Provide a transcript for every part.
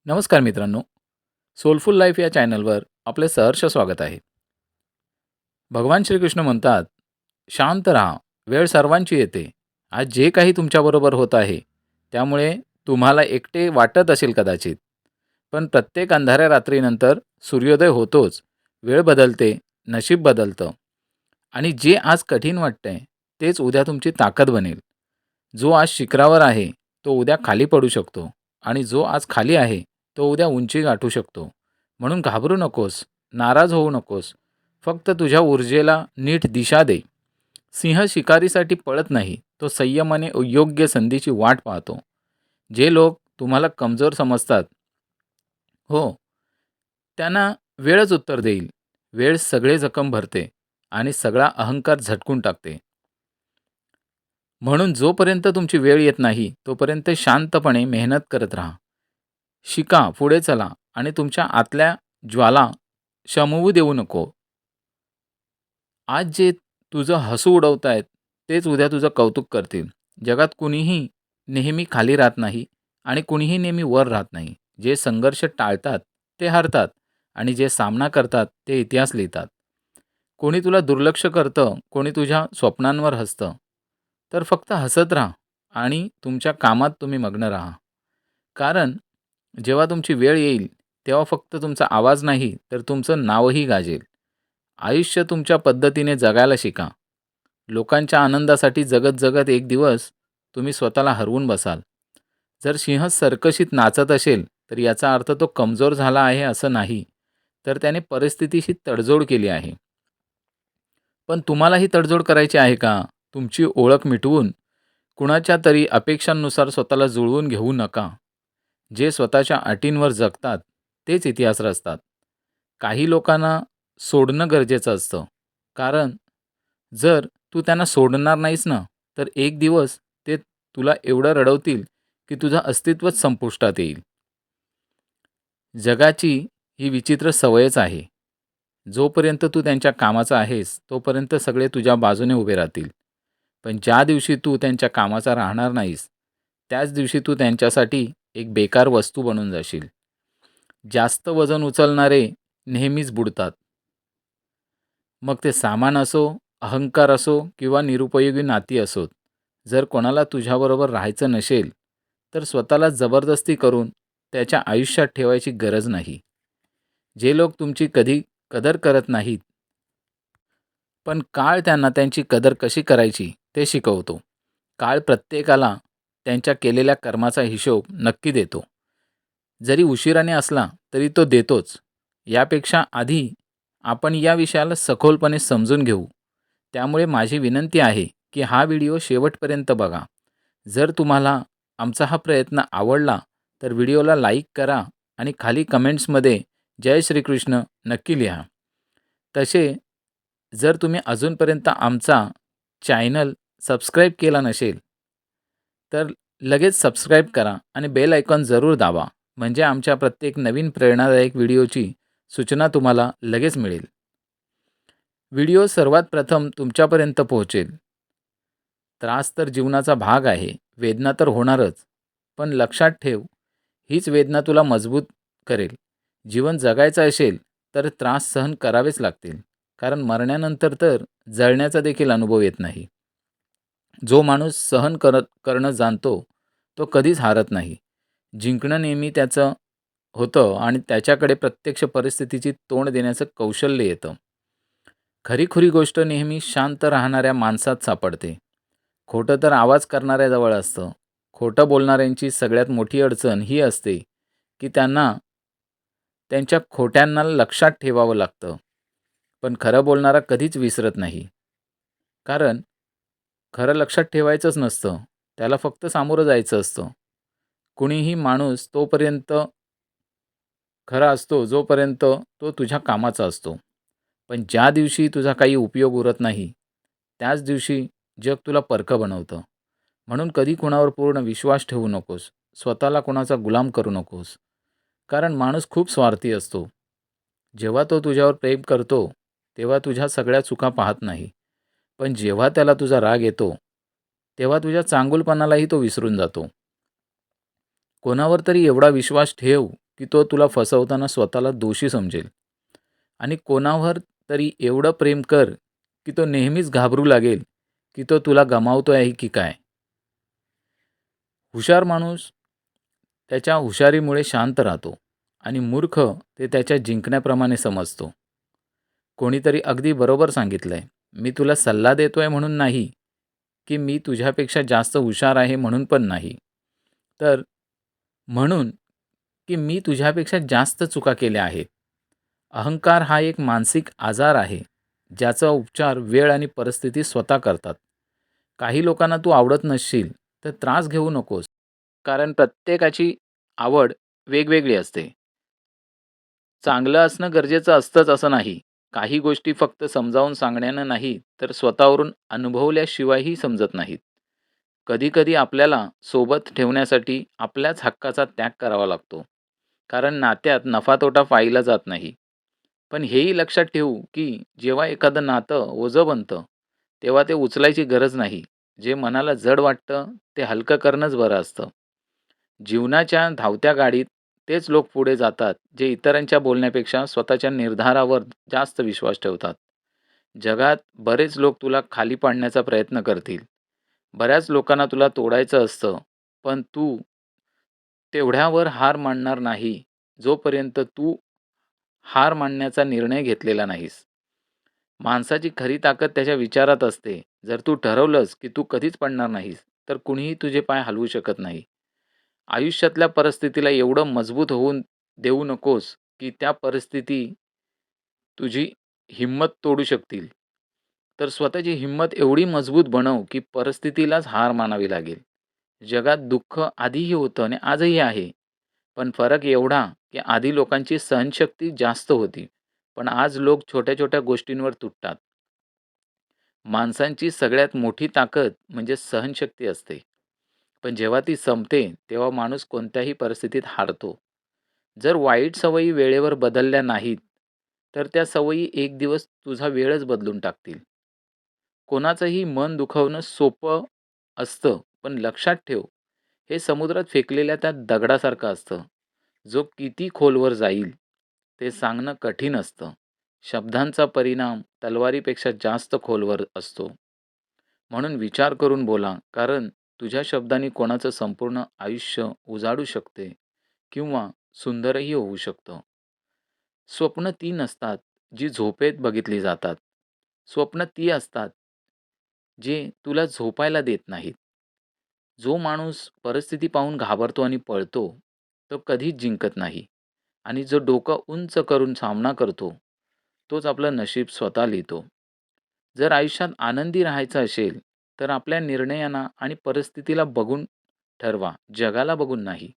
नमस्कार मित्रांनो, soulful life या चॅनलवर आपले सहर्ष स्वागत आहे. भगवान श्रीकृष्ण म्हणतात, "शांत राहा, वेळ सर्वांची येते. आज जे काही तुमच्याबरोबर होत आहे, त्यामुळे तुम्हाला एकटे वाटत असेल कदाचित. पण प्रत्येक अंधाऱ्या रात्रीनंतर सूर्योदय होतोच, वेळ बदलते, नशीब बदलतं आणि जे आज कठीण वाटतंय, तेच उद्या तुमची ताकद बनेल. जो आज शिखरावर आहे, तो उद्या खाली पडू शकतो आणि जो आज खाली आहे, तो उद्या उंची गाठू शकतो. म्हणून घाबरू नकोस, नाराज होऊ नकोस. फक्त तुझ्या ऊर्जेला नीट दिशा दे. सिंह शिकारीसाठी पळत नाही, तो संयमाने योग्य संधीची वाट पाहतो. जे लोक तुम्हाला कमजोर समजतात, हो, त्यांना वेळच उत्तर देईल. वेळ सगळे जखम भरते आणि सगळा अहंकार झटकून टाकते. म्हणून जोपर्यंत तुमची वेळ येत नाही, तोपर्यंत शांतपणे मेहनत करत राहा. शिका, पुढे चला आणि तुमच्या आतल्या ज्वाला शमवू देऊ नको. आज जे तुझं हसू उडवतायत, तेच उद्या तुझं कौतुक करतील. जगात कुणीही नेहमी खाली राहत नाही आणि कुणीही नेहमी वर राहत नाही. जे संघर्ष टाळतात, ते हरतात आणि जे सामना करतात, ते इतिहास लिहितात. कोणी तुला दुर्लक्ष करतं, कोणी तुझ्या स्वप्नांवर हसतं. तर फक्त हसत राहा आणि तुमच्या कामात तुम्ही मग्न राहा. कारण जेव्हा तुमची वेळ येईल, तेव्हा फक्त तुमचा आवाज नाही, तर तुमचं नावही गाजेल. आयुष्य तुमच्या पद्धतीने जगायला शिका. लोकांच्या आनंदासाठी जगत जगत एक दिवस तुम्ही स्वतःला हरवून बसाल. जर सिंह सर्कशीत नाचत असेल, तर याचा अर्थ तो कमजोर झाला आहे असं नाही, तर त्याने परिस्थितीशी तडजोड केली आहे. पण तुम्हालाही तडजोड करायची आहे का? तुमची ओळख मिटवून कुणाच्या तरी अपेक्षांनुसार स्वतःला जुळवून घेऊ नका. जे स्वतःच्या अटींवर जगतात, तेच इतिहास रचतात. काही लोकांना सोडणं गरजेचं असतं. कारण जर तू त्यांना सोडणार नाहीस ना, तर एक दिवस ते तुला एवढं रडवतील, की तुझं अस्तित्वच संपुष्टात येईल. जगाची ही विचित्र सवयच आहे. जोपर्यंत तू त्यांच्या कामाचा आहेस, तोपर्यंत सगळे तुझ्या बाजूने उभे राहतील. पण ज्या दिवशी तू त्यांच्या कामाचा राहणार नाहीस, त्याच दिवशी तू त्यांच्यासाठी एक बेकार वस्तू बनून जाशील. जास्त वजन उचलणारे नेहमीच बुडतात. मग ते सामान असो, अहंकार असो किंवा निरुपयोगी नाती असोत. जर कोणाला तुझ्याबरोबर राहायचं नसेल, तर स्वतःला जबरदस्ती करून त्याच्या आयुष्यात ठेवायची गरज नाही. जे लोक तुमची कधी कदर करत नाहीत, पण काळ त्यांना त्यांची कदर कशी करायची ते शिकवतो. काळ प्रत्येकाला त्यांच्या केलेल्या कर्माचा हिशोब नक्की देतो. जरी उशिराने असला तरी तो देतोच. यापेक्षा आधी आपण या विषयाला सखोलपणे समजून घेऊ. त्यामुळे माझी विनंती आहे की हा व्हिडिओ शेवटपर्यंत बघा. जर तुम्हाला आमचा हा प्रयत्न आवडला तर व्हिडिओला लाईक करा आणि खाली कमेंट्समध्ये जय श्रीकृष्ण नक्की लिहा. तसे जर तुम्ही अजूनपर्यंत आमचा चॅनल सबस्क्राईब केला नसेल, तर लगेच सबस्क्राईब करा आणि बेल आयकॉन जरूर दाबा. म्हणजे आमच्या प्रत्येक नवीन प्रेरणादायक व्हिडिओची सूचना तुम्हाला लगेच मिळेल. व्हिडिओ सर्वात प्रथम तुमच्यापर्यंत पोहोचेल. त्रास तर जीवनाचा भाग आहे, वेदना तर होणारच. पण लक्षात ठेव, हीच वेदना तुला मजबूत करेल. जीवन जगायचं असेल तर त्रास सहन करावेच लागतील. कारण मरण्यानंतर तर जळण्याचा देखील अनुभव येत नाही. जो माणूस सहन करणं जाणतो, तो कधीच हारत नाही. जिंकणं नेहमी त्याचं होतं आणि त्याच्याकडे प्रत्यक्ष परिस्थितीची तोंड देण्याचं कौशल्य येतं. खरीखुरी गोष्ट नेहमी शांत राहणाऱ्या माणसात सापडते. खोटं तर आवाज करणाऱ्याजवळ असतं. खोटं बोलणाऱ्यांची सगळ्यात मोठी अडचण ही असते, की त्यांना त्यांच्या खोट्यांना लक्षात ठेवावं लागतं. पण खरं बोलणारा कधीच विसरत नाही. कारण खरं लक्षात ठेवायचंच नसतं. त्याला फक्त सामोरं जायचं असतं. कुणीही माणूस तोपर्यंत खरा असतो, जोपर्यंत तो तुझ्या कामाचा असतो. पण ज्या दिवशी तुझा काही उपयोग उरत नाही, त्याच दिवशी जग तुला परकं बनवतं. म्हणून कधी कुणावर पूर्ण विश्वास ठेवू नकोस. स्वतःला कुणाचा गुलाम करू नकोस. कारण माणूस खूप स्वार्थी असतो. जेव्हा तो तुझ्यावर प्रेम करतो, तेव्हा तुझ्या सगळ्या चुका पाहत नाही. पण जेव्हा त्याला तुझा राग येतो, तेव्हा तुझ्या चांगुलपणालाही तो विसरून जातो. कोणावर तरी एवढा विश्वास ठेव, की तो तुला फसवताना स्वतःला दोषी समजेल आणि कोणावर तरी एवढं प्रेम कर की तो नेहमीच घाबरू लागेल की तो तुला गमावतो आहे की काय. हुशार माणूस त्याच्या हुशारीमुळे शांत राहतो आणि मूर्ख ते त्याच्या जिंकण्याप्रमाणे समजतो. कोणीतरी अगदी बरोबर सांगितलंय, मी तुला सल्ला देतोय म्हणून नाही, की मी तुझ्यापेक्षा जास्त हुशार आहे म्हणून पण नाही. तर म्हणून, की मी तुझ्यापेक्षा जास्त चुका केल्या आहेत. अहंकार हा एक मानसिक आजार आहे, ज्याचा उपचार वेळ आणि परिस्थिती स्वतः करतात. काही लोकांना तू आवडत नसशील, तर त्रास घेऊ नकोस. कारण प्रत्येकाची आवड वेगवेगळी असते. चांगलं असणं गरजेचं असतंच असं नाही. काही गोष्टी फक्त समजावून सांगण्यानं नाही, तर स्वतःवरून अनुभवल्याशिवायही समजत नाहीत. कधी-कधी आपल्याला सोबत ठेवण्यासाठी आपल्याच हक्काचा त्याग करावा लागतो. कारण नात्यात नफा-तोटा पाहिला जात नाही. पण हेही लक्षात ठेवू, की जेव्हा एखादं नातं ओझं बनतं, तेव्हा ते उचलायची गरज नाही. जे मनाला जड वाटतं, ते हलकं करणंच बरं असतं. जीवनाच्या धावत्या गाडीत तेच लोक पुढे जातात, जे इतरांच्या बोलण्यापेक्षा स्वतःच्या निर्धारावर जास्त विश्वास ठेवतात. जगात बरेच लोक तुला खाली पाडण्याचा प्रयत्न करतील. बऱ्याच लोकांना तुला तोडायचं असतं, पण तू तेवढ्यावर हार मानणार नाही, जोपर्यंत तू हार मानण्याचा निर्णय घेतलेला नाहीस. माणसाची खरी ताकद त्याच्या विचारात असते. जर तू ठरवलंस, की तू कधीच पडणार नाहीस, तर कुणीही तुझे पाय हलवू शकत नाही. आयुष्यातल्या परिस्थितीला एवढं मजबूत होऊन देऊ नकोस, की त्या परिस्थिती तुझी हिंमत तोडू शकतील. तर स्वतःची हिंमत एवढी मजबूत बनव, की परिस्थितीलाच हार मानावी लागेल. जगात दुःख आधीही होतं आणि आजही आहे. पण फरक एवढा, की आधी लोकांची सहनशक्ती जास्त होती. पण आज लोक छोट्या-छोट्या गोष्टींवर तुटतात. माणसांची सगळ्यात मोठी ताकद म्हणजे सहनशक्ती असते. पण जेव्हा ती संपते, तेव्हा माणूस कोणत्याही परिस्थितीत हारतो. जर वाईट सवयी वेळेवर बदलल्या नाहीत, तर त्या सवयी एक दिवस तुझा वेळच बदलून टाकतील. कोणाचंही मन दुखवणं सोपं असतं, पण लक्षात ठेव, हे समुद्रात फेकलेल्या त्या दगडासारखं असतं. जो किती खोलवर जाईल, ते सांगणं कठीण असतं. शब्दांचा परिणाम तलवारीपेक्षा जास्त खोलवर असतो. म्हणून विचार करून बोला, कारण तुझ्या शब्दांनी कोणाचं संपूर्ण आयुष्य उजाडू शकते किंवा सुंदरही होऊ शकतं. स्वप्न ती नसतात, जी झोपेत बघितली जातात. स्वप्न ती असतात, जे तुला झोपायला देत नाहीत. जो माणूस परिस्थिती पाहून घाबरतो आणि पळतो, तो कधीच जिंकत नाही आणि जो डोकं उंच करून सामना करतो, तोच आपलं नशीब स्वतः लिहितो. जर आयुष्यात आनंदी राहायचं असेल, तर आपल्या निर्णयांना आणि परिस्थितीला बघून ठरवा, जगाला बघून नाही.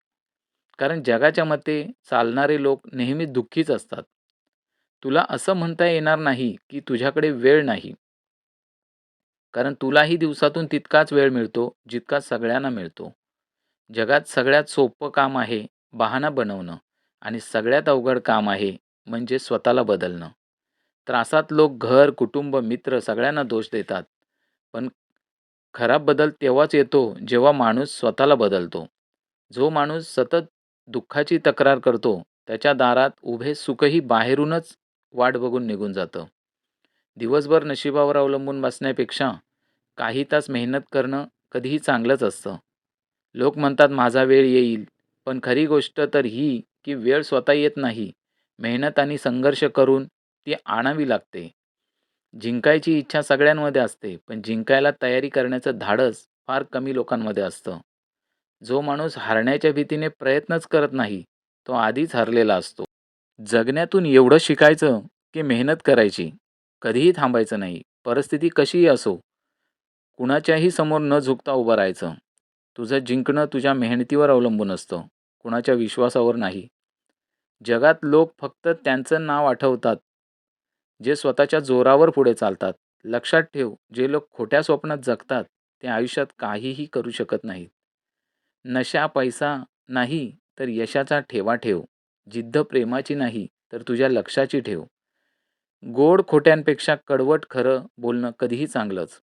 कारण जगाच्या मते चालणारे लोक नेहमी दुःखीच असतात. तुला असं म्हणता येणार नाही, की तुझ्याकडे वेळ नाही. कारण तुलाही दिवसातून तितकाच वेळ मिळतो, जितका सगळ्यांना मिळतो. जगात सगळ्यात सोपं काम आहे बहाणा बनवणं आणि सगळ्यात अवघड काम आहे म्हणजे स्वतःला बदलणं. त्रासात लोक घर, कुटुंब, मित्र सगळ्यांना दोष देतात. पण खरा बदल तेव्हाच येतो जेव्हा माणूस स्वतःला बदलतो. जो माणूस सतत दुःखाची तक्रार करतो, त्याच्या दारात उभे सुखही बाहेरूनच वाट बघून निघून जातं. दिवसभर नशिबावर अवलंबून बसण्यापेक्षा काही तास मेहनत करणं कधीही चांगलंच असतं. लोक म्हणतात माझा वेळ येईल, पण खरी गोष्ट तर ही की वेळ स्वतः येत नाही. मेहनत आणि संघर्ष करून ती आणावी लागते. जिंकायची इच्छा सगळ्यांमध्ये असते, पण जिंकायला तयारी करण्याचं धाडस फार कमी लोकांमध्ये असतं. जो माणूस हारण्याच्या भीतीने प्रयत्नच करत नाही, तो आधीच हरलेला असतो. जगण्यातून एवढं शिकायचं, की मेहनत करायची. कधीही थांबायचं नाही. परिस्थिती कशीही असो, कुणाच्याही समोर न झुकता उभं राहायचं. तुझं जिंकणं तुझ्या मेहनतीवर अवलंबून असतं, कुणाच्या विश्वासावर नाही. जगात लोक फक्त त्यांचं नाव आठवतात, जे स्वतःच्या जोरावर पुढे चालतात. लक्षात ठेव, जे लोक खोट्या स्वप्नात जगतात, ते आयुष्यात काहीही करू शकत नाहीत. नशा पैसा नाही, तर यशाचा ठेवा ठेव. जिद्द प्रेमाची नाही, तर तुझ्या लक्षाची ठेव. गोड खोट्यांपेक्षा कडवट खरं बोलणं कधीही चांगलंच.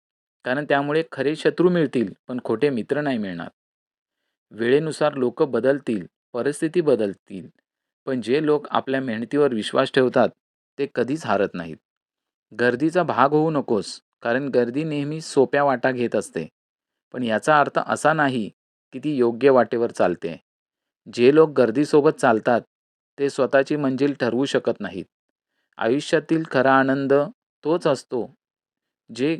कारण त्यामुळे खरे शत्रू मिळतील, पण खोटे मित्र नाही मिळणार. वेळेनुसार लोक बदलतील, परिस्थिती बदलतील, पण जे लोक आपल्या मेहनतीवर विश्वास ठेवतात, ते कधीच हारत नाहीत. गर्दीचा भाग होऊ नकोस, कारण गर्दी नेहमी सोप्या वाटा घेत असते. पण याचा अर्थ असा नाही की ती योग्य वाटेवर चालते. जे लोक गर्दीसोबत चालतात, ते स्वतःची मंजिल ठरवू शकत नाहीत. आयुष्यातील खरा आनंद तोच असतो, जे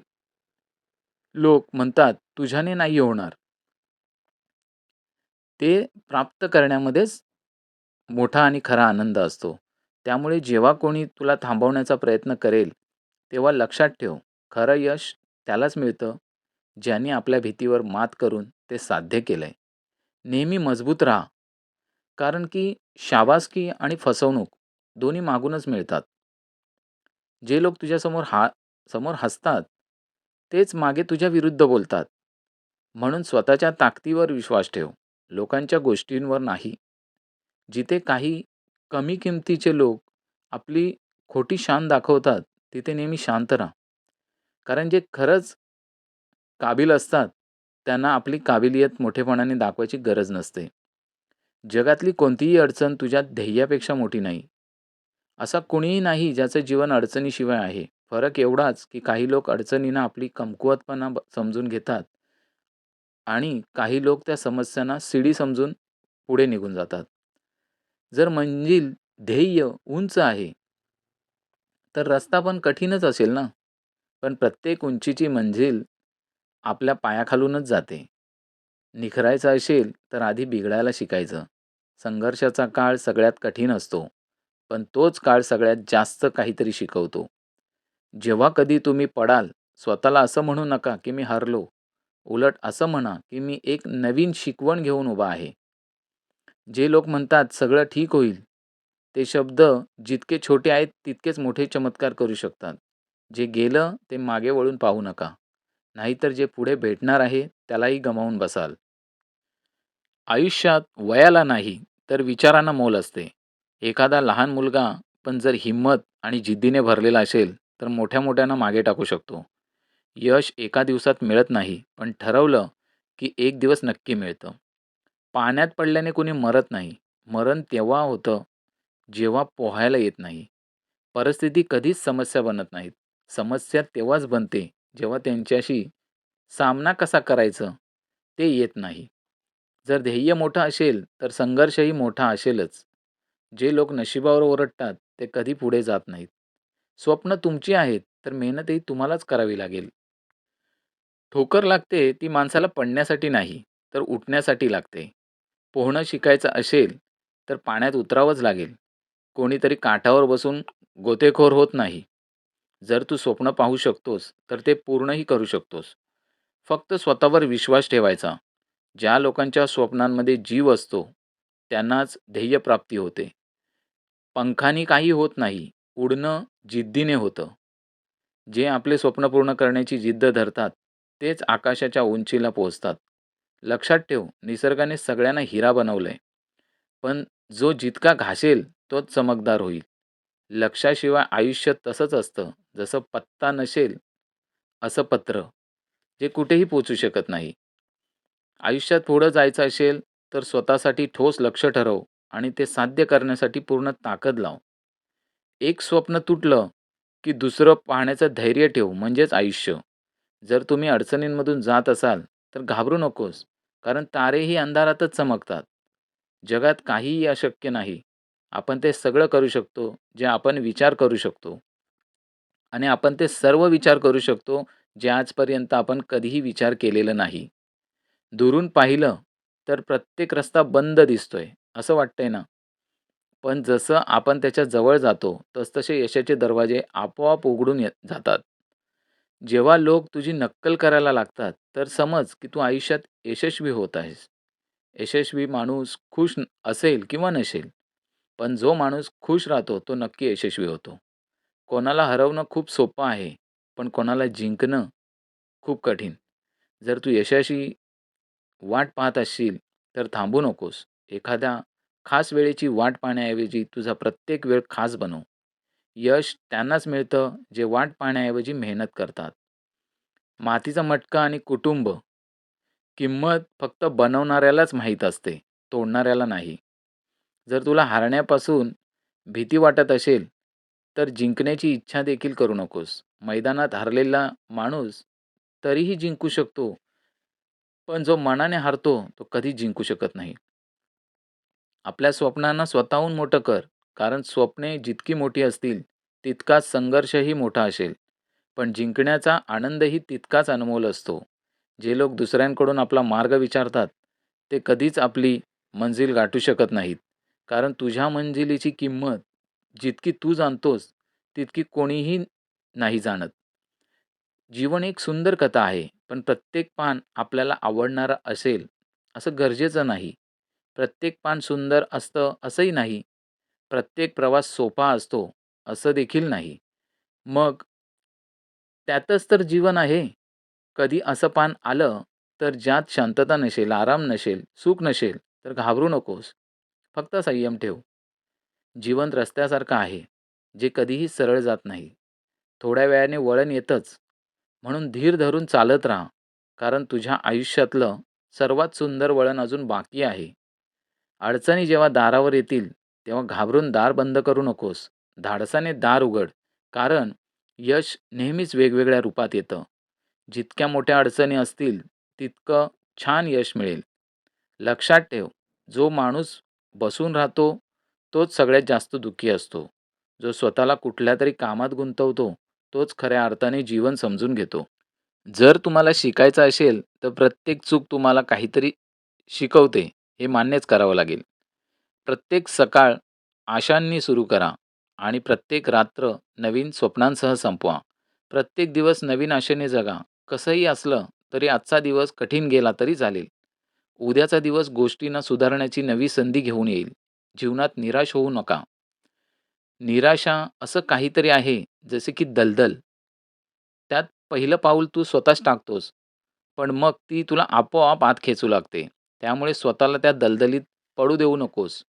लोक म्हणतात तुझ्याने नाही होणार, ते प्राप्त करण्यामध्येच मोठा आणि खरा आनंद असतो. त्यामुळे जेव्हा कोणी तुला थांबवण्याचा प्रयत्न करेल, तेव्हा लक्षात ठेव, खरं यश त्यालाच मिळतं, ज्याने आपल्या भीतीवर मात करून ते साध्य केलंय. नेहमी मजबूत राहा, कारण की शाबासकी आणि फसवणूक दोन्ही मागूनच मिळतात. जे लोक तुझ्यासमोर समोर हसतात, तेच मागे तुझ्या विरुद्ध बोलतात. म्हणून स्वतःच्या ताकदीवर विश्वास ठेव, लोकांच्या गोष्टींवर नाही. जिथे काही कमी किमतीचे लोक आपली खोटी शान दाखवतात, तिथे नेहमी शांत राहा. कारण जे खरंच काबिल असतात, त्यांना आपली काबिलियत मोठेपणाने दाखवायची गरज नसते. जगातली कोणतीही अडचण तुझ्या ध्येयापेक्षा मोठी नाही. असा कुणीही नाही ज्याचं जीवन अडचणीशिवाय आहे. फरक एवढाच, की काही लोक अडचणींना आपली कमकुवतपणा समजून घेतात आणि काही लोक त्या समस्यांना शिडी समजून पुढे निघून जातात. जर मंजिल, ध्येय उंच आहे, तर रस्ता पण कठीणच असेल ना. पण प्रत्येक उंचीची मंजिल आपल्या पायाखालूनच जाते. निखरायचं असेल तर आधी बिघडायला शिकायचं. संघर्षाचा काळ सगळ्यात कठीण असतो, पण तोच काळ सगळ्यात जास्त काहीतरी शिकवतो. जेव्हा कधी तुम्ही पडाल, स्वतःला असं म्हणू नका की मी हरलो. उलट असं म्हणा की मी एक नवीन शिकवण घेऊन उभा आहे. जे लोक म्हणतात सगळं ठीक होईल, ते शब्द जितके छोटे आहेत तितकेच मोठे चमत्कार करू शकतात. जे गेलं ते मागे वळून पाहू नका. नाहीतर जे पुढे भेटणार आहे त्यालाही गमावून बसाल. आयुष्यात वयाला नाही, तर विचारांना मोल असते. एखादा लहान मुलगा पण जर हिंमत आणि जिद्दीने भरलेला असेल, तर मोठ्या-मोठ्यांना मागे टाकू शकतो. यश एका दिवसात मिळत नाही, पण ठरवलं की एक दिवस नक्की मिळतं. पाण्यात पडल्याने कोणी मरत नाही. मरण तेव्हा होतं, जेव्हा पोहायला येत नाही. परिस्थिती कधीच समस्या बनत नाहीत. समस्या तेव्हाच बनते, जेव्हा त्यांच्याशी सामना कसा करायचा ते येत नाही. जर ध्येय मोठं असेल, तर संघर्षही मोठा असेलच. जे लोक नशिबावर ओरडतात, ते कधी पुढे जात नाहीत. स्वप्न तुमची आहेत, तर मेहनतही तुम्हालाच करावी लागेल. ठोकर लागते ती माणसाला पडण्यासाठी नाही, तर उठण्यासाठी लागते. पोहणं शिकायचं असेल, तर पाण्यात उतरावंच लागेल. कोणीतरी काठावर बसून गोतेखोर होत नाही. जर तू स्वप्न पाहू शकतोस, तर ते पूर्णही करू शकतोस. फक्त स्वतःवर विश्वास ठेवायचा. ज्या लोकांच्या स्वप्नांमध्ये जीव असतो, त्यांनाच ध्येयप्राप्ती होते. पंखानी काही होत नाही, उडणं जिद्दीने होतं. जे आपले स्वप्न पूर्ण करण्याची जिद्द धरतात, तेच आकाशाच्या उंचीला पोहोचतात. लक्षात ठेव, निसर्गाने सगळ्यांना हिरा बनवलंय, पण जो जितका घासेल तोच चमकदार होईल. लक्षाशिवाय आयुष्य तसंच असतं, जसं पत्ता नसेल असं पत्र, जे कुठेही पोहोचू शकत नाही. आयुष्यात पुढं जायचं असेल, तर स्वतःसाठी ठोस लक्ष्य ठरव आणि ते साध्य करण्यासाठी पूर्ण ताकद लाव. एक स्वप्न तुटलं, की दुसरं पाहण्याचं धैर्य ठेव, म्हणजेच आयुष्य. जर तुम्ही अडचणींमधून जात असाल, तर घाबरू नकोस, कारण तारेही अंधारातच चमकतात. जगात काहीही अशक्य नाही. आपण ते सगळं करू शकतो, जे आपण विचार करू शकतो. आणि आपण ते सर्व विचार करू शकतो, जे आजपर्यंत आपण कधीही विचार केलेला नाही. दुरून पाहिलं, तर प्रत्येक रस्ता बंद दिसतोय, असं वाटतंय ना? पण जसं आपण त्याच्या जवळ जातो, तसतसे यशाचे दरवाजे आपोआप उघडून जातात. जेव्हा लोक तुझी नक्कल करायला लागतात, तर समज की तू आयुष्यात यशस्वी होत आहेस. यशस्वी माणूस असेल किंवा नसेल, पण जो माणूस खुश राहतो, तो नक्की यशस्वी होतो. कोणाला हरवणं खूप सोपं आहे, पण कोणाला जिंकणं खूप कठीण. जर तू यशाची वाट पाहत असशील, तर थांबू नकोस. एखाद्या खास वेळेची वाट पाहण्याऐवजी तुझा प्रत्येक वेळ खास बनव. यश त्यांनाच मिळतं, जे वाट पाहण्याऐवजी मेहनत करतात. मातीचा मटका आणि कुटुंब किंमत फक्त बनवणाऱ्यालाच माहीत असते, तोडणाऱ्याला नाही. जर तुला हारण्यापासून भीती वाटत असेल, तर जिंकण्याची इच्छा देखील करू नकोस. मैदानात हरलेला माणूस तरीही जिंकू शकतो, पण जो मनाने हारतो, तो कधीच जिंकू शकत नाही. आपल्या स्वप्नांना स्वतःहून मोठं कर, कारण स्वप्ने जितकी मोठी असतील, तितकाच संघर्षही मोठा असेल. पण जिंकण्याचा आनंदही तितकाच अनमोल असतो. जे लोक दुसऱ्यांकडून आपला मार्ग विचारतात, ते कधीच आपली मंजिल गाठू शकत नाहीत. कारण तुझ्या मंजिलीची किंमत जितकी तू जाणतोस, तितकी कोणीही नाही जाणत. जीवन एक सुंदर कथा आहे, पण प्रत्येक पान आपल्याला आवडणारं असेल, असं गरजेचं नाही. प्रत्येक पान सुंदर असतं असंही नाही. प्रत्येक प्रवास सोपा असतो, असं देखील नाही. मग त्यातच तर जीवन आहे. कधी असं पान आलं, तर ज्यात शांतता नसेल, आराम नसेल, सुख नसेल, तर घाबरू नकोस. फक्त संयम ठेव. जीवन रस्त्यासारखं आहे, जे कधीही सरळ जात नाही. थोड्या वेळाने वळण येतंच. म्हणून धीर धरून चालत राहा, कारण तुझ्या आयुष्यातलं सर्वात सुंदर वळण अजून बाकी आहे. अडचणी जेव्हा दारावर येतील, तेव्हा घाबरून दार बंद करू नकोस. धाडसाने दार उघड, कारण यश नेहमीच वेगवेगळ्या रूपात येतं. जितक्या मोठ्या अडचणी असतील, तितकं छान यश मिळेल. लक्षात ठेव, जो माणूस बसून राहतो, तोच सगळ्यात जास्त दुःखी असतो. जो स्वतःला कुठल्यातरी कामात गुंतवतो, तोच खऱ्या अर्थाने जीवन समजून घेतो. जर तुम्हाला शिकायचं असेल, तर प्रत्येक चूक तुम्हाला काहीतरी शिकवते, हे मान्यच करावं लागेल. प्रत्येक सकाळ आशांनी सुरू करा आणि प्रत्येक रात्र नवीन स्वप्नांसह संपवा. प्रत्येक दिवस नवीन आशेने जगा. कसंही असलं तरी आजचा दिवस कठीण गेला तरी चालेल. उद्याचा दिवस गोष्टींना सुधारण्याची नवी संधी घेऊन येईल. जीवनात निराश होऊ नका. निराशा असं काहीतरी आहे, जसे की दलदल. त्यात पहिलं पाऊल तू स्वतःच टाकतोस, पण मग ती तुला आपोआप आत खेचू लागते. त्यामुळे स्वतःला त्या दलदलीत पडू देऊ नकोस.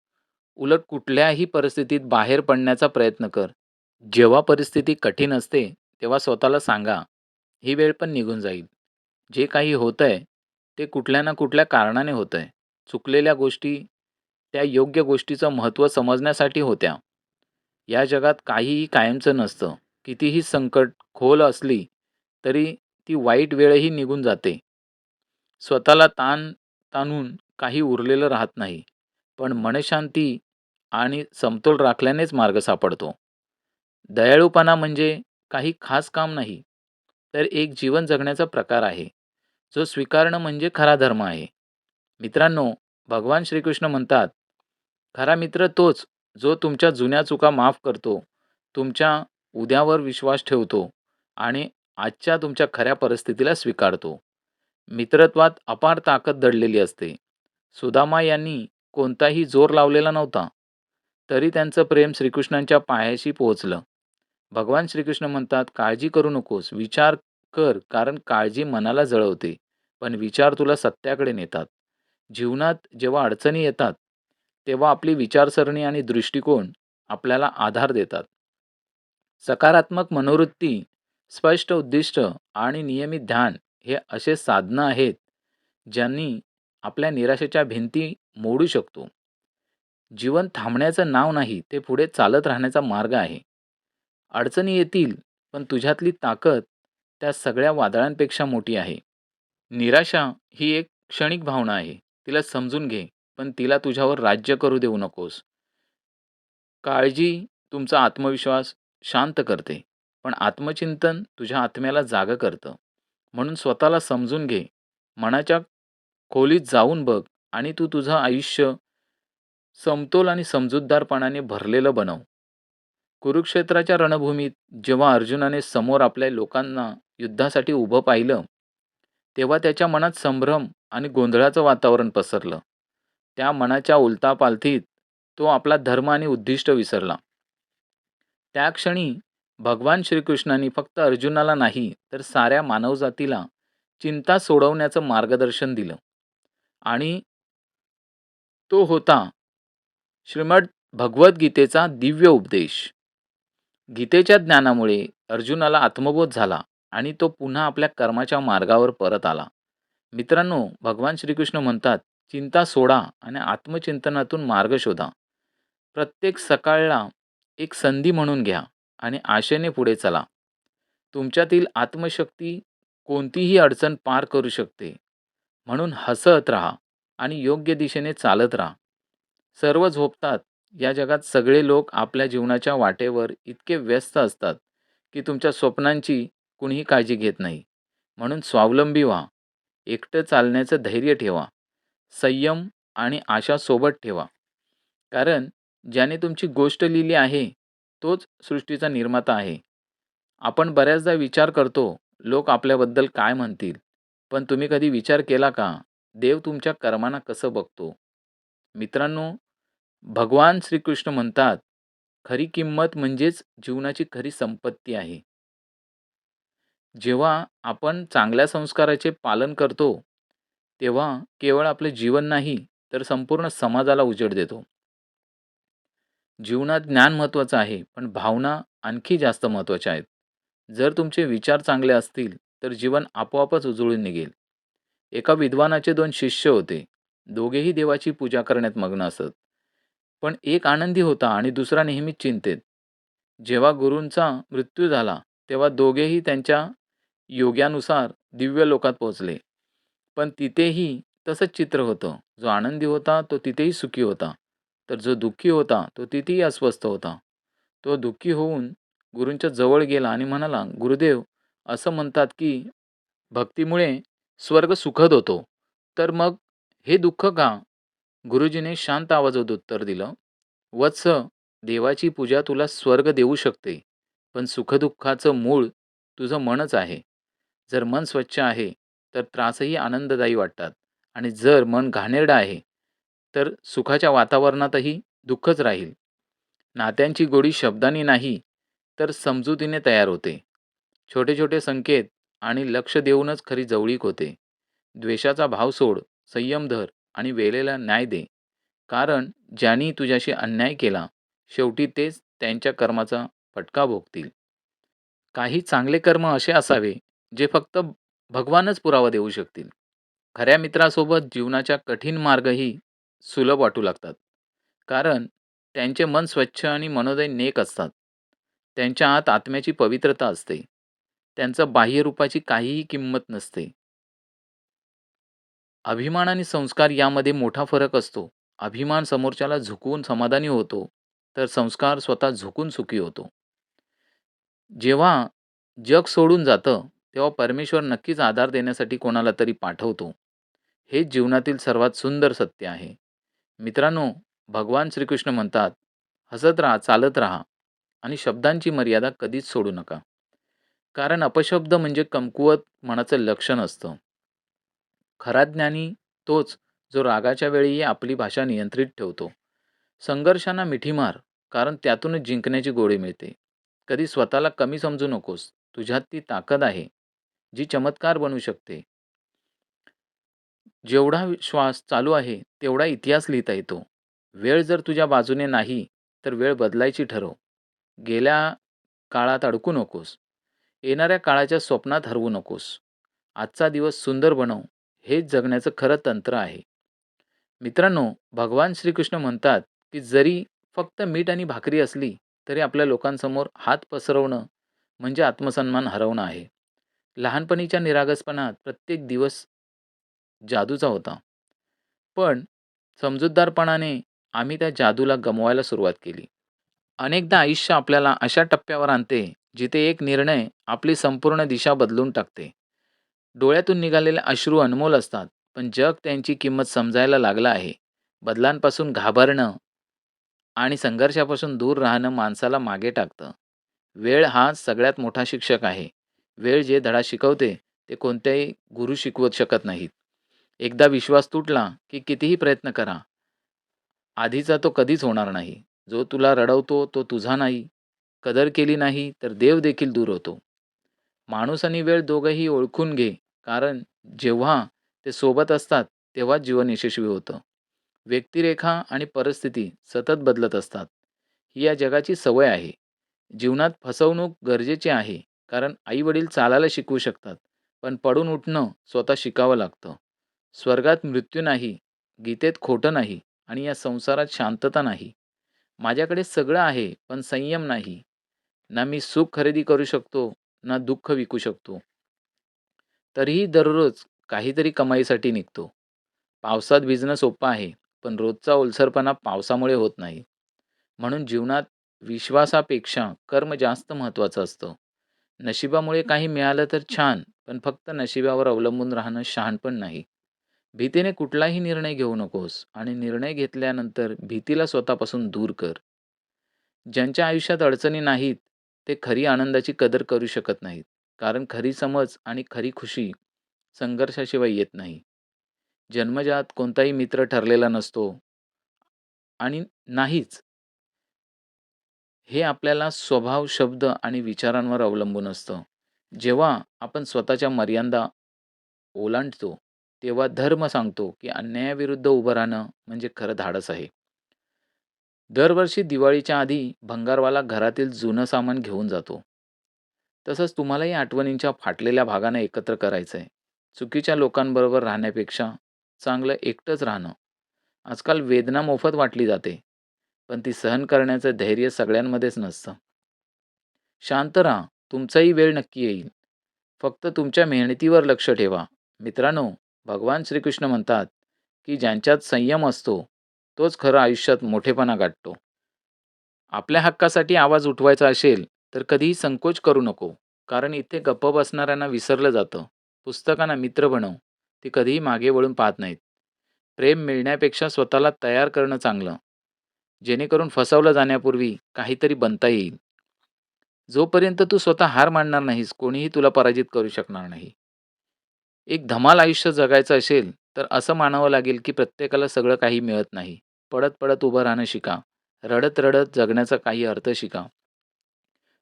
उलट कुठल्याही परिस्थितीत बाहेर पडण्याचा प्रयत्न कर. जेव्हा परिस्थिती कठीण असते, तेव्हा स्वतःला सांगा, ही वेळ पण निघून जाईल. जे काही होतंय, ते कुठल्या ना कुठल्या कारणाने होतंय. चुकलेल्या गोष्टी, त्या योग्य गोष्टीचं महत्त्व समजण्यासाठी होत्या. या जगात काहीही कायमचं नसतं. कितीही संकट खोल असली, तरी ती वाईट वेळही निघून जाते. स्वतःला ताणून काही उरलेलं राहत नाही. पण मनःशांती आणि समतोल राखल्यानेच मार्ग सापडतो. दयाळूपणा म्हणजे काही खास काम नाही, तर एक जीवन जगण्याचा प्रकार आहे, जो स्वीकारणं म्हणजे खरा धर्म आहे. मित्रांनो, भगवान श्रीकृष्ण म्हणतात, खरा मित्र तोच जो तुमच्या जुन्या चुका माफ करतो, तुमच्या उद्यावर विश्वास ठेवतो आणि आजच्या तुमच्या खऱ्या परिस्थितीला स्वीकारतो. मित्रत्वात अपार ताकद दडलेली असते. सुदामा यांनी कोणताही जोर लावलेला नव्हता, तरी त्यांचं प्रेम श्रीकृष्णांच्या पायाशी पोहोचलं. भगवान श्रीकृष्ण म्हणतात, काळजी करू नकोस, विचार कर, कारण काळजी मनाला जळवते, पण विचार तुला सत्याकडे नेतात. जीवनात जेव्हा अडचणी येतात, तेव्हा आपली विचारसरणी आणि दृष्टिकोन आपल्याला आधार देतात. सकारात्मक मनोवृत्ती, स्पष्ट उद्दिष्ट आणि नियमित ध्यान हे असे साधनं आहेत, ज्यांनी आपल्या निराशेच्या भिंती मोडू शकतो. जीवन थांबण्याचं नाव नाही, ते पुढे चालत राहण्याचा मार्ग आहे. अडचणी येतील, पण तुझ्यातली ताकद त्या सगळ्या वादळांपेक्षा मोठी आहे. निराशा ही एक क्षणिक भावना आहे. तिला समजून घे, पण तिला तुझ्यावर राज्य करू देऊ नकोस. काळजी तुमचा आत्मविश्वास शांत करते, पण आत्मचिंतन तुझ्या आत्म्याला जागं करतं. म्हणून स्वतःला समजून घे, मनाच्या खोलीत जाऊन बघ आणि तू तुझं आयुष्य समतोल आणि समजूतदारपणाने भरलेलं बनव. कुरुक्षेत्राच्या रणभूमीत जेव्हा अर्जुनाने समोर आपल्या लोकांना युद्धासाठी उभं पाहिलं, तेव्हा त्याच्या मनात संभ्रम आणि गोंधळाचं वातावरण पसरलं. त्या मनाच्या उलथापालथीत तो आपला धर्म आणि उद्दिष्ट विसरला. त्या क्षणी भगवान श्रीकृष्णांनी फक्त अर्जुनाला नाही, तर साऱ्या मानवजातीला चिंता सोडवण्याचं मार्गदर्शन दिलं. आणि तो होता श्रीमद भगवद्गीतेचा दिव्य उपदेश. गीतेच्या ज्ञानामुळे अर्जुनाला आत्मबोध झाला आणि तो पुन्हा आपल्या कर्माच्या मार्गावर परत आला. मित्रांनो, भगवान श्रीकृष्ण म्हणतात, चिंता सोडा आणि आत्मचिंतनातून मार्ग शोधा. प्रत्येक सकाळला एक संधी म्हणून घ्या आणि आशेने पुढे चला. तुमच्यातील आत्मशक्ती कोणतीही अडचण पार करू शकते. म्हणून हसत राहा आणि योग्य दिशेने चालत राहा. सर्व झोपतात. या जगात सगळे लोक आपल्या जीवनाच्या वाटेवर इतके व्यस्त असतात, की तुमच्या स्वप्नांची कुणीही काळजी घेत नाही. म्हणून स्वावलंबी व्हा. एकटं चालण्याचं धैर्य ठेवा. संयम आणि आशा सोबत ठेवा. कारण ज्याने तुमची गोष्ट लिहिली आहे, तोच सृष्टीचा निर्माता आहे. आपण बऱ्याचदा विचार करतो, लोक आपल्याबद्दल काय म्हणतील? पण तुम्ही कधी विचार केला का? देव तुमच्या कर्मांना कसं बघतो? मित्रांनो, भगवान श्रीकृष्ण म्हणतात, खरी किंमत म्हणजेच जीवनाची खरी संपत्ती आहे. जेव्हा आपण चांगल्या संस्काराचे पालन करतो, तेव्हा केवळ आपले जीवन नाही, तर संपूर्ण समाजाला उजेड देतो. जीवनात ज्ञान महत्त्वाचं आहे, पण भावना आणखी जास्त महत्त्वाच्या आहेत. जर तुमचे विचार चांगले असतील, तर जीवन आपोआपच उजळून निघेल. एका विद्वानाचे 2 शिष्य होते. दोघेही देवाची पूजा करण्यात मग्न असत. पण एक आनंदी होता आणि दुसरा नेहमीच चिंतेत. जेव्हा गुरूंचा मृत्यू झाला, तेव्हा दोघेही त्यांच्या योग्यानुसार दिव्य लोकात पोहोचले. पण तिथेही तसंच चित्र होतं. जो आनंदी होता, तो तिथेही सुखी होता. तर जो दुःखी होता, तो तिथेही अस्वस्थ होता. तो दुःखी होऊन गुरूंच्या जवळ गेला आणि म्हणाला, "गुरुदेव, असं म्हणतात की भक्तीमुळे स्वर्ग सुखद होतो. तर मग हे दुःख का?" गुरुजीने शांत आवाजात उत्तर दिलं, "वत्स, देवाची पूजा तुला स्वर्ग देऊ शकते, पण सुखदुःखाचं मूळ तुझं मनच आहे. जर मन स्वच्छ आहे, तर त्रासही आनंददायी वाटतात आणि जर मन घाणेरडं आहे, तर सुखाच्या वातावरणातही दुःखच राहील. नात्यांची गोडी शब्दांनी नाही, तर समजुतीने तयार होते. छोटे-छोटे संकेत आणि लक्ष देऊनच खरी जवळीक होते. द्वेषाचा भाव सोड, संयम धर आणि वेळेला न्याय दे. कारण ज्यांनी तुझ्याशी अन्याय केला, शेवटी तेच त्यांच्या कर्माचा फटका भोगतील. काही चांगले कर्म असे असावे, जे फक्त भगवानच पुरावा देऊ शकतील. खऱ्या मित्रासोबत जीवनाच्या कठीण मार्गही सुलभ वाटू लागतात. कारण त्यांचे मन स्वच्छ आणि मनोदय नेक असतात. त्यांच्या आत आत्म्याची पवित्रता असते. त्यांचं बाह्यरूपाची काहीही किंमत नसते. अभिमान आणि संस्कार यामध्ये मोठा फरक असतो. अभिमान समोरच्याला झुकवून समाधानी होतो, तर संस्कार स्वतः झुकून सुखी होतो. जेव्हा जग सोडून जातं, तेव्हा परमेश्वर नक्कीच आधार देण्यासाठी कोणाला तरी पाठवतो. हेच जीवनातील सर्वात सुंदर सत्य आहे. मित्रांनो, भगवान श्रीकृष्ण म्हणतात, "हसत राहा, चालत राहा आणि शब्दांची मर्यादा कधीच सोडू नका." कारण अपशब्द म्हणजे कमकुवत मनाचं लक्षण असतं. खरा ज्ञानी तोच, जो रागाच्या वेळीही आपली भाषा नियंत्रित ठेवतो. संघर्षांना मिठी मार, कारण त्यातूनच जिंकण्याची गोडी मिळते. कधी स्वतःला कमी समजू नकोस. तुझ्यात ती ताकद आहे, जी चमत्कार बनवू शकते. जेवढा श्वास चालू आहे, तेवढा इतिहास लिहिता येतो. वेळ जर तुझ्या बाजूने नाही, तर वेळ बदलायची ठरव. गेल्या काळात अडकू नकोस. येणाऱ्या काळाच्या स्वप्नात हरवू नकोस. आजचा दिवस सुंदर बनव. हेच जगण्याचं खरं तंत्र आहे. मित्रांनो, भगवान श्रीकृष्ण म्हणतात, की जरी फक्त मीठ आणि भाकरी असली, तरी आपल्या लोकांसमोर हात पसरवणं म्हणजे आत्मसन्मान हरवणं आहे. लहानपणीच्या निरागसपणात प्रत्येक दिवस जादूचा होता. पण समजूतदारपणाने आम्ही त्या जादूला गमवायला सुरुवात केली. अनेकदा आयुष्य आपल्याला अशा टप्प्यावर आणते, जिथे एक निर्णय आपली संपूर्ण दिशा बदलून टाकते. डोळ्यातून निघालेले अश्रू अनमोल असतात, पण जग त्यांची किंमत समजायला लागलं आहे. बदलांपासून घाबरणं आणि संघर्षापासून दूर राहणं माणसाला मागे टाकतं. वेळ हा सगळ्यात मोठा शिक्षक आहे. वेळ जे धडा शिकवते, ते कोणत्याही गुरु शिकवत शकत नाहीत. एकदा विश्वास तुटला, की कितीही प्रयत्न करा, आधीचा तो कधीच होणार नाही. जो तुला रडवतो तो तुझा नाही. कदर केली नाही तर देव देखील दूर होतो. माणूस आणि वेळ दोघंही ओळखून घे, कारण जेव्हा ते सोबत असतात, तेव्हाच जीवन यशस्वी होतं. व्यक्तिरेखा आणि परिस्थिती सतत बदलत असतात. ही या जगाची सवय आहे. जीवनात फसवणूक गरजेची आहे, कारण आई-वडील चालायला शिकवू शकतात, पण पडून उठणं स्वतः शिकावं लागतं. स्वर्गात मृत्यू नाही, गीतेत खोटं नाही आणि या संसारात शांतता नाही. माझ्याकडे सगळं आहे, पण संयम नाही. ना मी सुख खरेदी करू शकतो, ना दुःख विकू शकतो. तरीही दररोज काहीतरी कमाईसाठी निघतो. पावसात भिजणं सोपं आहे, पण रोजचा ओलसरपणा पावसामुळे होत नाही. म्हणून जीवनात विश्वासापेक्षा कर्म जास्त महत्त्वाचं असतं. नशिबामुळे काही मिळालं तर छान, पण फक्त नशिबावर अवलंबून राहणं शहाणपण नाही. भीतीने कुठलाही निर्णय घेऊ नकोस आणि निर्णय घेतल्यानंतर भीतीला स्वतःपासून दूर कर. ज्यांच्या आयुष्यात अडचणी नाहीत, ते खरी आनंदाची कदर करू शकत नाहीत. कारण खरी समज आणि खरी खुशी संघर्षाशिवाय येत नाही. जन्मजात कोणताही मित्र ठरलेला नसतो आणि नाहीच. हे आपल्याला स्वभाव, शब्द आणि विचारांवर अवलंबून असतं. जेव्हा आपण स्वतःच्या मर्यादा ओलांडतो, तेव्हा धर्म सांगतो, की अन्यायाविरुद्ध उभं राहणं म्हणजे खरं धाडस आहे. दरवर्षी दिवाळीच्या आधी भंगारवाला घरातील जुनं सामान घेऊन जातो. तसंच तुम्हालाही आठवणींच्या फाटलेल्या भागांना एकत्र करायचं आहे. चुकीच्या लोकांबरोबर राहण्यापेक्षा चांगलं एकटंच राहणं. आजकाल वेदना मोफत वाटली जाते, पण ती सहन करण्याचं धैर्य सगळ्यांमध्येच नसतं. शांत राहा, तुमचाही वेळ नक्की येईल. फक्त तुमच्या मेहनतीवर लक्ष ठेवा. मित्रांनो, भगवान श्रीकृष्ण म्हणतात, की ज्यांच्यात संयम असतो, तोच खरं आयुष्यात मोठेपणा गाठतो. आपल्या हक्कासाठी आवाज उठवायचा असेल, तर कधीही संकोच करू नको. कारण इथे गप्प बसणाऱ्यांना विसरलं जातं. पुस्तकांना मित्र बनव. ते कधीही मागे वळून पाहत नाहीत. प्रेम मिळण्यापेक्षा स्वतःला तयार करणं चांगलं. जेणेकरून फसवलं जाण्यापूर्वी काहीतरी बनता येईल. जोपर्यंत तू स्वतः हार मानणार नाहीस, कोणीही तुला पराजित करू शकणार नाही. एक धमाल आयुष्य जगायचं असेल, तर असं मानावं लागेल, की प्रत्येकाला सगळं काही मिळत नाही. पडत-पडत उभं राहणं शिका. रडत-रडत जगण्याचा काही अर्थ शिका.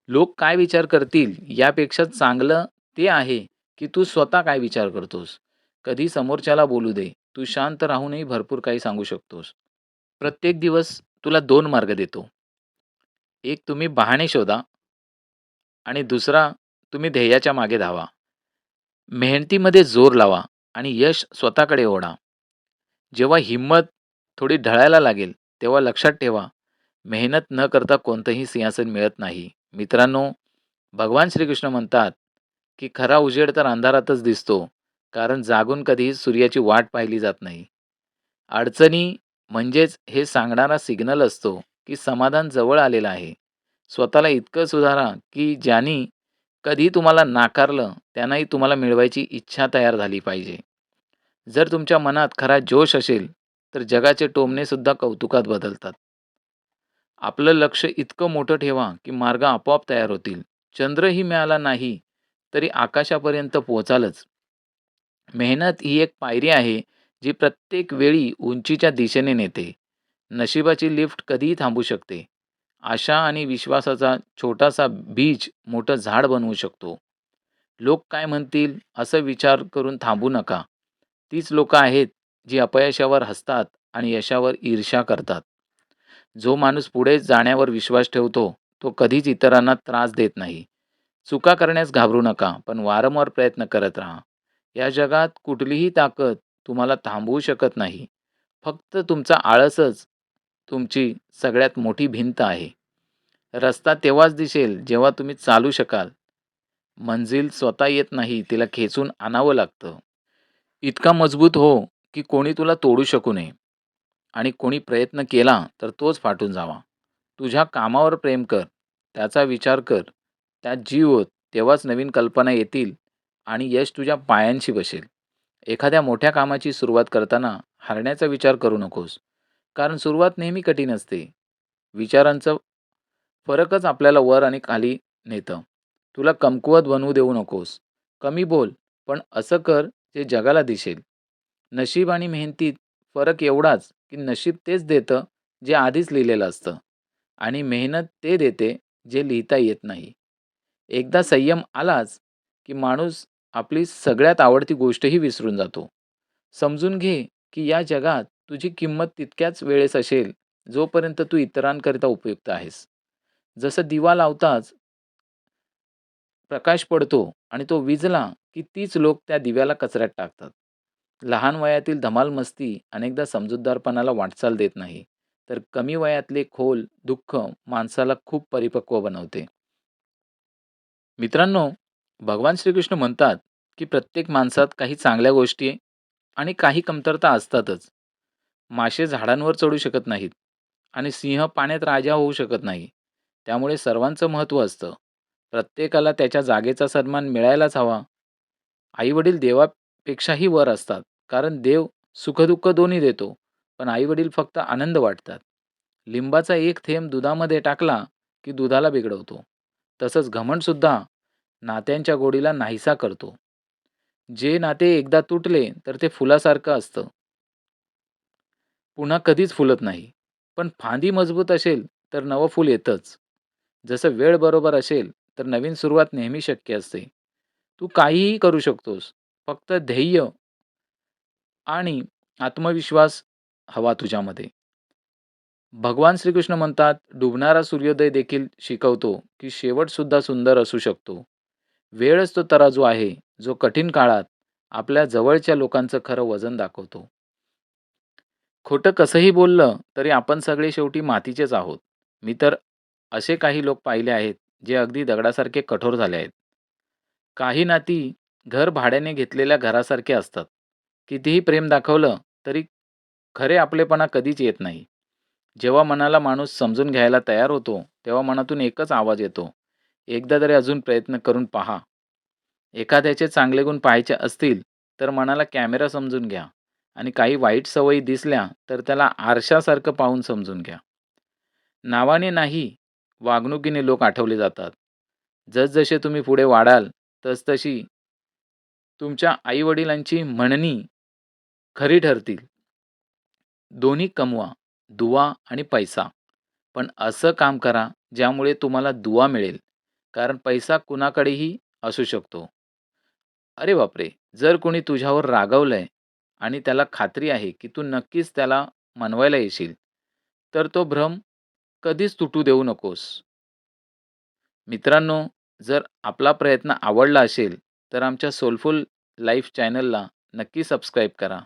लोक काय विचार करतील यापेक्षा चांगलं ते आहे, की तू स्वतः काय विचार करतोस. कधी समोरच्याला बोलू दे. तू शांत राहूनही भरपूर काही सांगू शकतोस. प्रत्येक दिवस तुला 2 मार्ग देतो. एक तुम्ही बहाणे शोधा आणि दुसरा तुम्ही ध्येयाच्या मागे धावा. मेहनतीमध्ये जोर लावा आणि यश स्वतःकडे ओढा. जेव्हा हिंमत थोडी ढळायला लागेल, तेव्हा लक्षात ठेवा, मेहनत न करता कोणतंही सिंहासन मिळत नाही. मित्रांनो, भगवान श्रीकृष्ण म्हणतात, की खरा उजेड तर अंधारातच दिसतो, कारण जागून कधीही सूर्याची वाट पाहिली जात नाही. अडचणी म्हणजेच हे सांगणारा सिग्नल असतो, की समाधान जवळ आलेलं आहे. स्वतःला इतकं सुधारा, की ज्यांनी कधी तुम्हाला नाकारलं, त्यांनाही तुम्हाला मिळवायची इच्छा तयार झाली पाहिजे. जर तुमच्या मनात खरा जोश असेल, तर जगाचे टोमणेसुद्धा कौतुकात बदलतात. आपलं लक्ष इतकं मोठं ठेवा, की मार्ग आपोआप तयार होतील. चंद्रही मिळाला नाही, तरी आकाशापर्यंत पोहोचालच. मेहनत ही एक पायरी आहे, जी प्रत्येक वेळी उंचीच्या दिशेने नेते. नशिबाची लिफ्ट कधीही थांबू शकते. आशा आणि विश्वासाचा छोटासा बीज मोठं झाड बनवू शकतो. लोक काय म्हणतील असं विचार करून थांबू नका. तीच लोकं आहेत, जी अपयशावर हसतात आणि यशावर ईर्ष्या करतात. जो माणूस पुढे जाण्यावर विश्वास ठेवतो, तो कधीच इतरांना त्रास देत नाही. चुका करण्यास घाबरू नका, पण वारंवार प्रयत्न करत राहा. या जगात कुठलीही ताकद तुम्हाला थांबवू शकत नाही. फक्त तुमचा आळसच तुमची सगळ्यात मोठी भिंत आहे. रस्ता तेव्हाच दिसेल जेव्हा तुम्ही चालू शकाल. मंजिल स्वतः येत नाही, तिला खेचून आणावं लागतं. इतका मजबूत हो, की कोणी तुला तोडू शकू नये आणि कोणी प्रयत्न केला तर तोच फाटून जावा. तुझ्या कामावर प्रेम कर, त्याचा विचार कर, त्यात जीव ओत, तेव्हाच नवीन कल्पना येतील आणि यश तुझ्या पायांशी बसेल. एखाद्या मोठ्या कामाची सुरुवात करताना हारण्याचा विचार करू नकोस, कारण सुरुवात नेहमी कठीण असते. विचारांचं फरकच आपल्याला वर आणि खाली नेतं. तुला कमकुवत बनवू देऊ नकोस. कमी बोल, पण असं कर जे जगाला दिसेल. नशीब आणि मेहनतीत फरक एवढाच, की नशीब तेच देतं जे आधीच लिहिलेलं असतं आणि मेहनत ते देते जे लिहिता येत नाही. एकदा संयम आलाच, की माणूस आपली सगळ्यात आवडती गोष्टही विसरून जातो. समजून घे, की या जगात तुझी किंमत तितक्याच वेळेस असेल, जोपर्यंत तू इतरांकरिता उपयुक्त आहेस. जसं दिवा लावताच प्रकाश पडतो आणि तो विझला, की तीच लोक त्या दिव्याला कचऱ्यात टाकतात. लहान वयातील धमाल मस्ती अनेकदा समजूतदारपणाला वाटचाल देत नाही. तर कमी वयातले खोल दुःख माणसाला खूप परिपक्व बनवते. मित्रांनो, भगवान श्रीकृष्ण म्हणतात, की प्रत्येक माणसात काही चांगल्या गोष्टी आणि काही कमतरता असतातच. मासे झाडांवर चढू शकत नाहीत आणि सिंह पाण्यात राजा होऊ शकत नाही. त्यामुळे सर्वांचं महत्त्व असतं. प्रत्येकाला त्याच्या जागेचा सन्मान मिळायलाच हवा. आई-वडील देवापेक्षाही वर असतात. कारण देव सुख-दुःख दोन्ही देतो. पण आई-वडील फक्त आनंद वाटतात. लिंबाचा एक थेंब दुधामध्ये टाकला, की दुधाला बिघडवतो. तसंच घमंडसुद्धा नात्यांच्या गोडीला नाहीसा करतो. जे नाते एकदा तुटले, तर ते फुलासारखं असतं. पुन्हा कधीच फुलत नाही. पण फांदी मजबूत असेल, तर नवं फूल येतंच. जसं वेळ बरोबर असेल, तर नवीन सुरुवात नेहमी शक्य असते. तू काहीही करू शकतोस. फक्त ध्येय आणि आत्मविश्वास हवा तुझ्यामध्ये. भगवान श्रीकृष्ण म्हणतात, डुबणारा सूर्योदय देखील शिकवतो, की शेवटसुद्धा सुंदर असू शकतो. वेळच तो तराजू आहे, जो कठीण काळात आपल्या जवळच्या लोकांचं खरं वजन दाखवतो. खोटं कसंही बोललं, तरी आपण सगळे शेवटी मातीचेच आहोत. मी तर असे काही लोक पाहिले आहेत, जे अगदी दगडासारखे कठोर झाले आहेत. काही नाती घर भाड्याने घेतलेल्या घरासारखे असतात. कितीही प्रेम दाखवलं, तरी खरे आपलेपणा कधीच येत नाही. जेव्हा मनाला माणूस समजून घ्यायला तयार होतो, तेव्हा मनातून एकच आवाज येतो, एकदा तरी अजून प्रयत्न करून पहा. एखाद्याचे चांगले गुण पाहायचे असतील, तर मनाला कॅमेरा समजून घ्या आणि काही वाईट सवयी दिसल्या, तर त्याला आरशासारखं पाहून समजून घ्या. नावाने नाही, वागणुकीने लोक आठवले जातात. जसजसे तुम्ही पुढे वाढाल, तसतशी तुमच्या आई-वडिलांची म्हणणी खरी ठरतील. दोन्ही कमवा, दुवा आणि पैसा. पण असं काम करा, ज्यामुळे तुम्हाला दुवा मिळेल. कारण पैसा कुणाकडेही असू शकतो. अरे बापरे! जर कोणी तुझ्यावर रागावलंय आणि त्याला खात्री आहे, की तू नक्कीच त्याला मनवायला येशील, तर तो भ्रम कधीच तुटू देऊ नकोस. मित्रांनो, जर आपला प्रयत्न आवडला असेल, तर आमच्या सोलफुल लाईफ चॅनलला नक्की सबस्क्राईब करा.